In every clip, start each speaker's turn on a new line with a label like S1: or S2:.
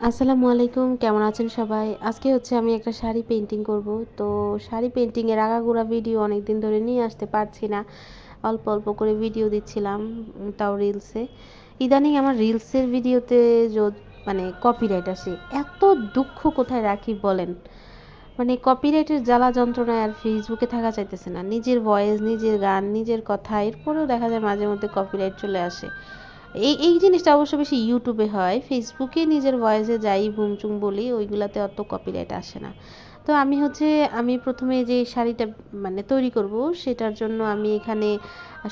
S1: আসসালামু আলাইকুম, কেমন আছেন সবাই? আজকে হচ্ছে আমি একটা শাড়ি পেইন্টিং করব। তো শাড়ি পেইন্টিংয়ের আগাগোড়া ভিডিও অনেক দিন ধরে নিয়ে আসতে পারছি না। অল্প অল্প করে ভিডিও দিচ্ছিলাম, তাও রিলসে। ইদানিং আমার রিলসের ভিডিওতে মানে কপিরাইট আসে। এত দুঃখ কোথায় রাখি বলেন? মানে কপিরাইটের জ্বালা যন্ত্রণায় আর ফেসবুকে থাকা চাইতেছে না। নিজের ভয়েস, নিজের গান, নিজের কথা, এরপরেও দেখা যায় মাঝে মধ্যে কপিরাইট চলে আসে। এই জিনিসটা অবশ্য বেশি ইউটিউবে হয়। ফেসবুকে নিজের ভয়েসে যাই বুমচুম বলি, ওইগুলাতে অত কপিরাইট আসে না। তো আমি প্রথমে যে শাড়িটা মানে তৈরি করব, সেটার জন্য আমি এখানে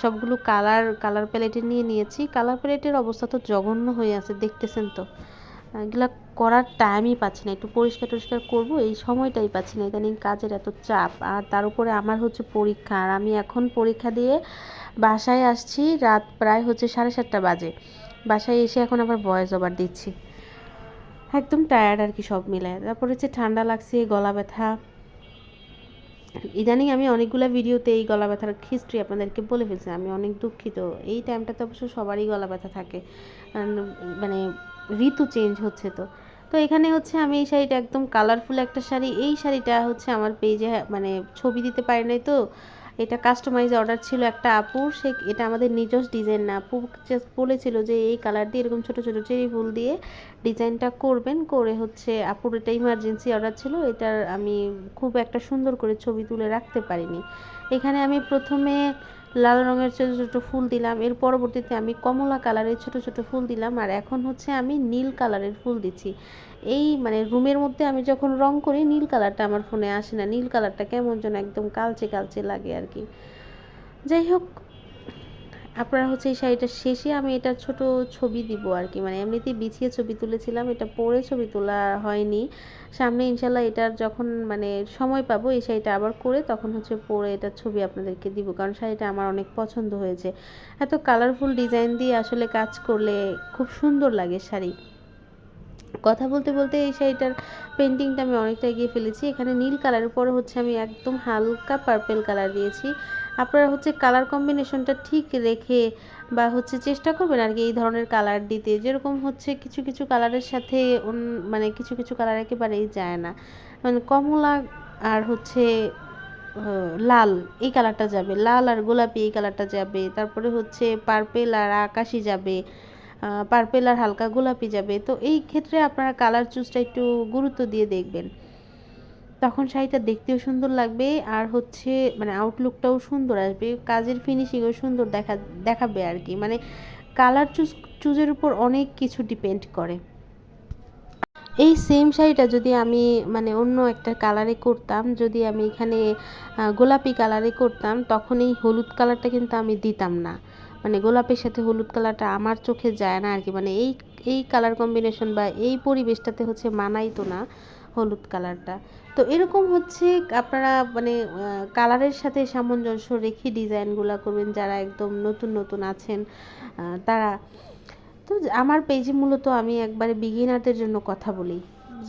S1: সবগুলো কালার প্যালেটে নিয়ে নিয়েছি। কালার প্যালেটের অবস্থা তো জঘন্য হয়ে আছে, দেখতেছেন তো। এগুলা করার টাইমই পাচ্ছি না, একটু পরিষ্কার করব এই সময়টাই পাচ্ছি না। ইদানিং কাজের এত চাপ, আর তার উপরে আমার হচ্ছে পরীক্ষা, আর আমি এখন পরীক্ষা দিয়ে বাসায় আসছি রাত প্রায় হচ্ছে 7:30 বাজে। বাসায় এসে এখন আবার ভয়েস ওভার দিচ্ছি, একদম টায়ার্ড আর কি সব মিলায়। তারপর হচ্ছে ঠান্ডা লাগছে, গলা ব্যথা। ইদানিং আমি অনেকগুলো ভিডিওতে এই গলা ব্যথার হিস্ট্রি আপনাদেরকে বলে ফেলছি, আমি অনেক দুঃখিত। এই টাইমটাতে অবশ্য সবারই গলা ব্যথা থাকে, কারণ মানে ঋতু চেঞ্জ হচ্ছে। তো তো এখানে হচ্ছে আমি এই শাড়িটা একদম কালারফুল একটা শাড়ি। এই শাড়িটা হচ্ছে আমার পেজে মানে ছবি দিতে পারি নাই, তো এটা কাস্টমাইজ অর্ডার ছিল একটা আপুর। এটা আমাদের নিজস্ব ডিজাইন না। আপু জাস্ট বলেছিল যে এই কালার দিয়ে এরকম ছোটো ছোটো চেরি ফুল দিয়ে ডিজাইনটা করবেন, করে হচ্ছে আপুর এটা ইমার্জেন্সি অর্ডার ছিল। এটার আমি খুব একটা সুন্দর করে ছবি তুলে রাখতে পারিনি। এখানে আমি প্রথমে লাল রঙের ছোটো ছোটো ফুল দিলাম, এর পরবর্তীতে আমি কমলা কালারের ছোটো ছোটো ফুল দিলাম, আর এখন হচ্ছে আমি নীল কালারের ফুল দিচ্ছি। এই মানে রুমের মধ্যে আমি যখন রং করি, নীল কালারটা আমার ফোনে আসে না। নীল কালারটা কেমন যেন একদম কালচে কালচে লাগে আর কি। যাই হোক, আপনারা হচ্ছে এই শাড়িটার শেষে আমি এটার ছোট ছবি দিব আর কি। মানে এমনিতেই বিছিয়ে ছবি তুলেছিলাম, এটা পরে ছবি তোলা হয়নি। সামনে ইনশাল্লাহ এটার যখন মানে সময় পাবো, এই শাড়িটা আবার করে তখন হচ্ছে পরে এটার ছবি আপনাদেরকে দিব, কারণ শাড়িটা আমার অনেক পছন্দ হয়েছে। এত কালারফুল ডিজাইন দিয়ে আসলে কাজ করলে খুব সুন্দর লাগে শাড়ি। কথা বলতে বলতে এই শাড়িটার পেন্টিংটা আমি অনেকটা এগিয়ে ফেলেছি। এখানে নীল কালারের পরে হচ্ছে আমি একদম হালকা পার্পেল কালার দিয়েছি। আপনারা হচ্ছে কালার কম্বিনেশনটা ঠিক রেখে বা হচ্ছে চেষ্টা করবেন আর কি এই ধরনের কালার দিতে। যেরকম হচ্ছে কিছু কিছু কালারের সাথে মানে কিছু কিছু কালার একেবারেই যায় না। মানে কমলা আর হচ্ছে লাল, এই কালারটা যাবে। লাল আর গোলাপি এই কালারটা যাবে। তারপরে হচ্ছে পার্পেল আর আকাশি যাবে। পার্পেল আর হালকা গোলাপি যাবে। তো এই ক্ষেত্রে আপনারা কালার চুজটা একটু গুরুত্ব দিয়ে দেখবেন, তখন শাড়িটা দেখতেও সুন্দর লাগবে, আর হচ্ছে মানে আউটলুকটাও সুন্দর আসবে, কাজের ফিনিশিংও সুন্দর দেখাবে আর কি। মানে কালার চুজের উপর অনেক কিছু ডিপেন্ড করে। এই সেম শাড়িটা যদি আমি মানে অন্য একটা কালারে করতাম, যদি আমি এখানে গোলাপি কালারে করতাম, তখন এই হলুদ কালারটা কিন্তু আমি দিতাম না। মানে গোলাপের সাথে হলুদ কালারটা আমার চোখে যায় না আর কি। মানে এই এই কালার কম্বিনেশন বা এই পরিবেশটাতে হচ্ছে মানাইতো না হলুদ কালারটা। তো এরকম হচ্ছে আপনারা মানে কালারের সাথে সামঞ্জস্য রেখে ডিজাইনগুলো করবেন, যারা একদম নতুন নতুন আছেন তারা। তো আমার পেজে মূলত আমি একবারে বিগিনারদের জন্য কথা বলি।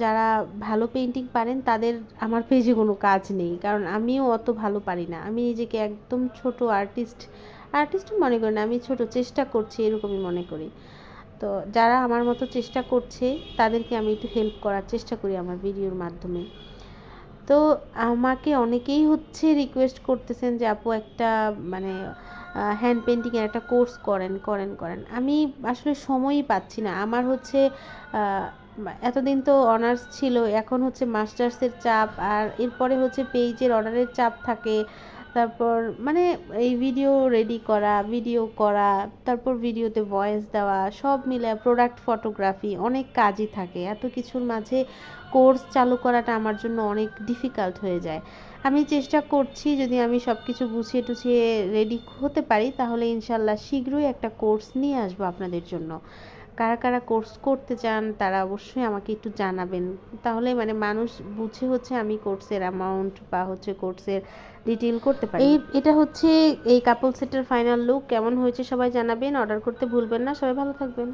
S1: যারা ভালো পেইন্টিং পারেন তাদের আমার পেজে কোনো কাজ নেই, কারণ আমিও অত ভালো পারি না। আমি নিজেকে একদম ছোট আর্টিস্ট মনে করি না, আমি ছোট চেষ্টা করছি এরকমই মনে করি। তো যারা আমার মতো চেষ্টা করছে তাদেরকে আমি একটু হেল্প করার চেষ্টা করি আমার ভিডিওর মাধ্যমে। তো আমাকে অনেকেই হচ্ছে রিকোয়েস্ট করতেছেন যে আপু একটা মানে হ্যান্ড পেন্টিংয়ের একটা কোর্স করেন। আমি আসলে সময়ই পাচ্ছি না। আমার হচ্ছে এতদিন তো অনার্স ছিল, এখন হচ্ছে মাস্টার্সের চাপ, আর এরপরে হচ্ছে পেজের অর্ডারের চাপ থাকে। তারপর মানে এই ভিডিও করা, তারপর ভিডিওতে ভয়েস দেওয়া, সব মিলে প্রোডাক্ট ফটোগ্রাফি, অনেক কাজই থাকে। এত কিছুর মাঝে কোর্স চালু করাটা আমার জন্য অনেক ডিফিকাল্ট হয়ে যায়। আমি চেষ্টা করছি, যদি আমি সব কিছু গুছিয়ে টুছিয়ে রেডি হতে পারি, তাহলে ইনশাল্লাহ শীঘ্রই একটা কোর্স নিয়ে আসবো আপনাদের জন্য। কারা কারা কোর্স করতে চান তারা অবশ্যই আমাকে একটু জানাবেন, তাহলে মানে মানুষ বুঝে হচ্ছে আমি কোর্সের অ্যামাউন্ট বা হচ্ছে কোর্সের ডিটেল করতে পারি। এটা হচ্ছে এই কাপল সেটের ফাইনাল লুক। কেমন হয়েছে সবাই জানাবেন, অর্ডার করতে ভুলবেন না। সবাই ভালো থাকবেন।